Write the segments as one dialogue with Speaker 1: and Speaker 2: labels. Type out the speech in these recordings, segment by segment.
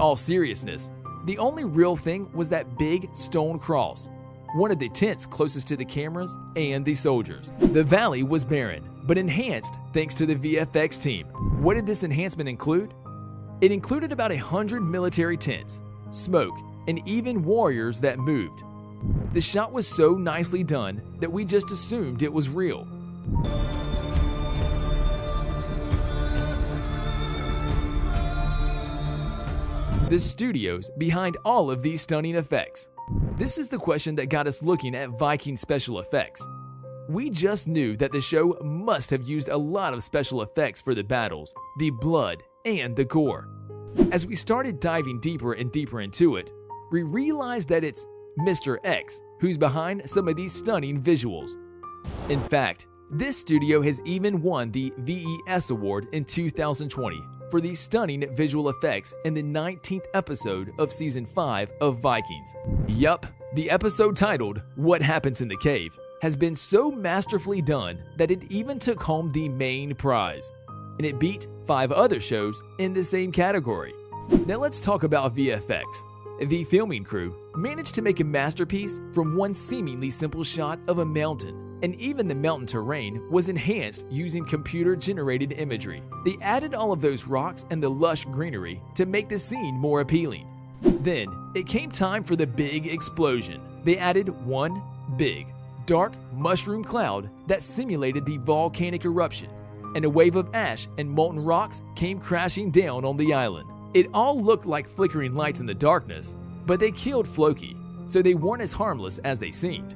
Speaker 1: all seriousness, the only real thing was that big stone cross, one of the tents closest to the cameras and the soldiers. The valley was barren, but enhanced thanks to the VFX team. What did this enhancement include? It included about 100 military tents, smoke, and even warriors that moved. The shot was so nicely done that we just assumed it was real. The studios behind all of these stunning effects. This is the question that got us looking at Viking special effects. We just knew that the show must have used a lot of special effects for the battles, the blood, and the gore. As we started diving deeper and deeper into it, we realized that it's Mr. X who's behind some of these stunning visuals. In fact, this studio has even won the VES Award in 2020 for these stunning visual effects in the 19th episode of Season 5 of Vikings. Yup, the episode titled What Happens in the Cave has been so masterfully done that it even took home the main prize, and it beat 5 other shows in the same category. Now let's talk about VFX. The filming crew managed to make a masterpiece from one seemingly simple shot of a mountain, and even the mountain terrain was enhanced using computer-generated imagery. They added all of those rocks and the lush greenery to make the scene more appealing. Then, it came time for the big explosion. They added one big, dark mushroom cloud that simulated the volcanic eruption, and a wave of ash and molten rocks came crashing down on the island. It all looked like flickering lights in the darkness, but they killed Floki, so they weren't as harmless as they seemed.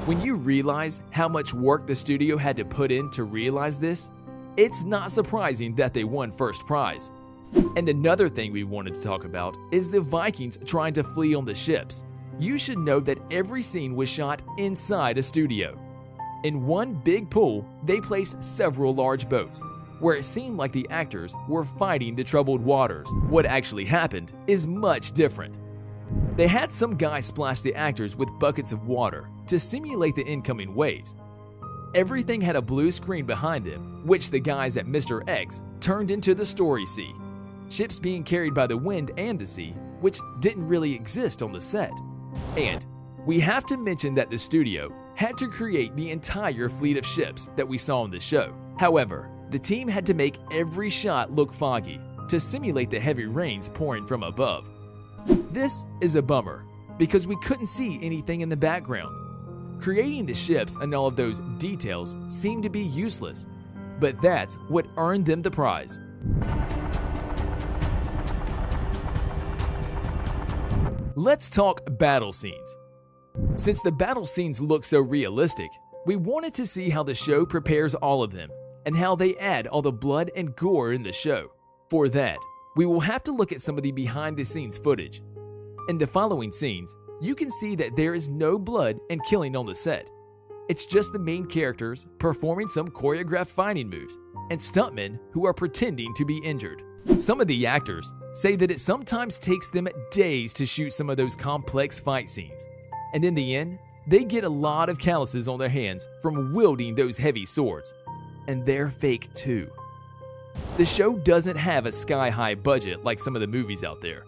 Speaker 1: When you realize how much work the studio had to put in to realize this, it's not surprising that they won first prize. And another thing we wanted to talk about is the Vikings trying to flee on the ships. You should know that every scene was shot inside a studio. In one big pool, they placed several large boats, where it seemed like the actors were fighting the troubled waters. What actually happened is much different. They had some guy splash the actors with buckets of water to simulate the incoming waves. Everything had a blue screen behind them, which the guys at Mr. X turned into the story sea. Ships being carried by the wind and the sea, which didn't really exist on the set. And we have to mention that the studio had to create the entire fleet of ships that we saw in the show. However, the team had to make every shot look foggy to simulate the heavy rains pouring from above. This is a bummer because we couldn't see anything in the background. Creating the ships and all of those details seemed to be useless, but that's what earned them the prize. Let's talk battle scenes. Since the battle scenes look so realistic, we wanted to see how the show prepares all of them and how they add all the blood and gore in the show. For that, we will have to look at some of the behind-the-scenes footage. In the following scenes, you can see that there is no blood and killing on the set. It's just the main characters performing some choreographed fighting moves and stuntmen who are pretending to be injured. Some of the actors say that it sometimes takes them days to shoot some of those complex fight scenes, and in the end, they get a lot of calluses on their hands from wielding those heavy swords, and they're fake too. The show doesn't have a sky-high budget like some of the movies out there,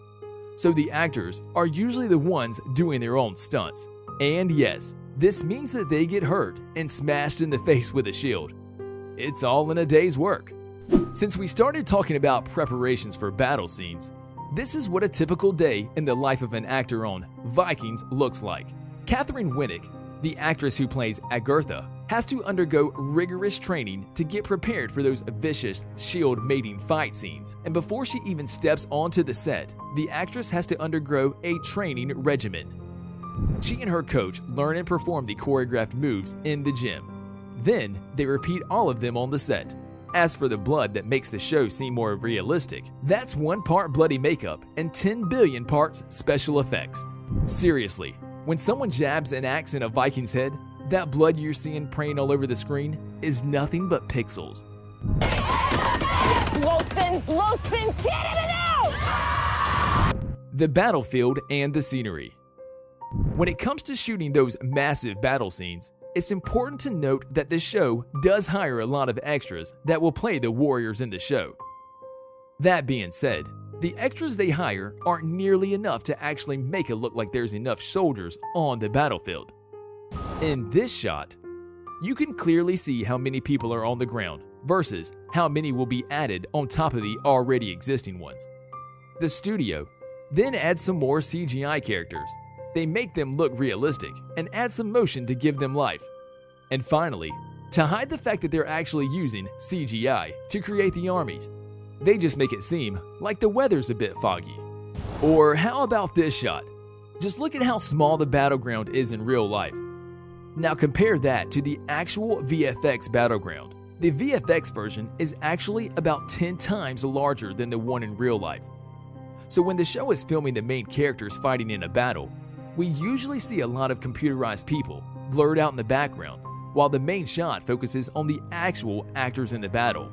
Speaker 1: so the actors are usually the ones doing their own stunts. And yes, this means that they get hurt and smashed in the face with a shield. It's all in a day's work. Since we started talking about preparations for battle scenes, this is what a typical day in the life of an actor on Vikings looks like. Catherine Winnick, the actress who plays Agertha, has to undergo rigorous training to get prepared for those vicious shield mating fight scenes. And before she even steps onto the set, the actress has to undergo a training regimen. She and her coach learn and perform the choreographed moves in the gym. Then they repeat all of them on the set. As for the blood that makes the show seem more realistic, that's 1 part bloody makeup and 10 billion parts special effects. Seriously, when someone jabs an axe in a Viking's head, that blood you're seeing praying all over the screen is nothing but pixels. The battlefield and the scenery. When it comes to shooting those massive battle scenes, it's important to note that the show does hire a lot of extras that will play the warriors in the show. That being said, The extras they hire aren't nearly enough to actually make it look like there's enough soldiers on the battlefield. In this shot, you can clearly see how many people are on the ground versus how many will be added on top of the already existing ones. The studio then adds some more CGI characters. They make them look realistic and add some motion to give them life. And finally, to hide the fact that they're actually using CGI to create the armies, they just make it seem like the weather's a bit foggy. Or how about this shot? Just look at how small the battleground is in real life. Now compare that to the actual VFX battleground. The VFX version is actually about 10 times larger than the one in real life. So when the show is filming the main characters fighting in a battle, we usually see a lot of computerized people blurred out in the background, while the main shot focuses on the actual actors in the battle.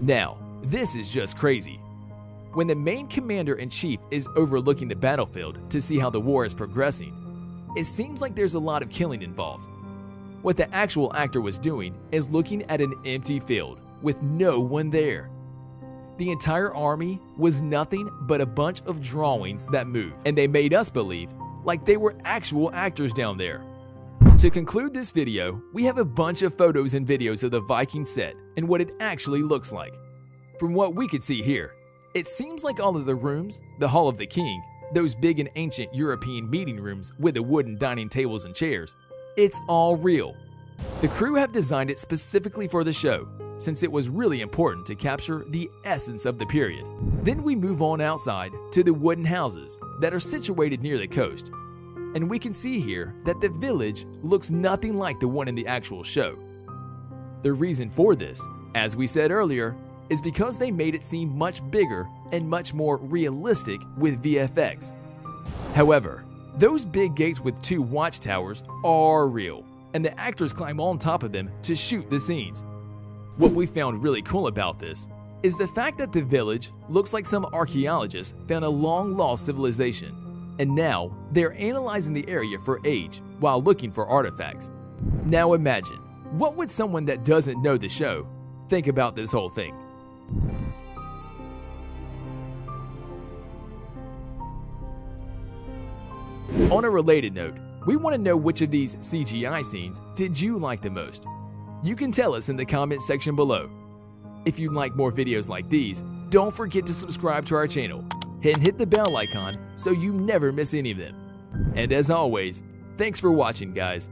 Speaker 1: Now, this is just crazy. When the main commander-in-chief is overlooking the battlefield to see how the war is progressing, it seems like there's a lot of killing involved. What the actual actor was doing is looking at an empty field with no one there. The entire army was nothing but a bunch of drawings that moved, and they made us believe like they were actual actors down there. To conclude this video, we have a bunch of photos and videos of the Viking set and what it actually looks like. From what we could see here, it seems like all of the rooms, the Hall of the King, those big and ancient European meeting rooms with the wooden dining tables and chairs, it's all real. The crew have designed it specifically for the show, since it was really important to capture the essence of the period. Then we move on outside to the wooden houses that are situated near the coast, and we can see here that the village looks nothing like the one in the actual show. The reason for this, as we said earlier, is because they made it seem much bigger and much more realistic with VFX. However, those big gates with 2 watchtowers are real, and the actors climb on top of them to shoot the scenes. What we found really cool about this is the fact that the village looks like some archaeologists found a long-lost civilization, and now they're analyzing the area for age while looking for artifacts. Now imagine, what would someone that doesn't know the show think about this whole thing? On a related note, we want to know which of these CGI scenes did you like the most? You can tell us in the comment section below. If you'd like more videos like these, don't forget to subscribe to our channel and hit the bell icon so you never miss any of them. And as always, thanks for watching, guys.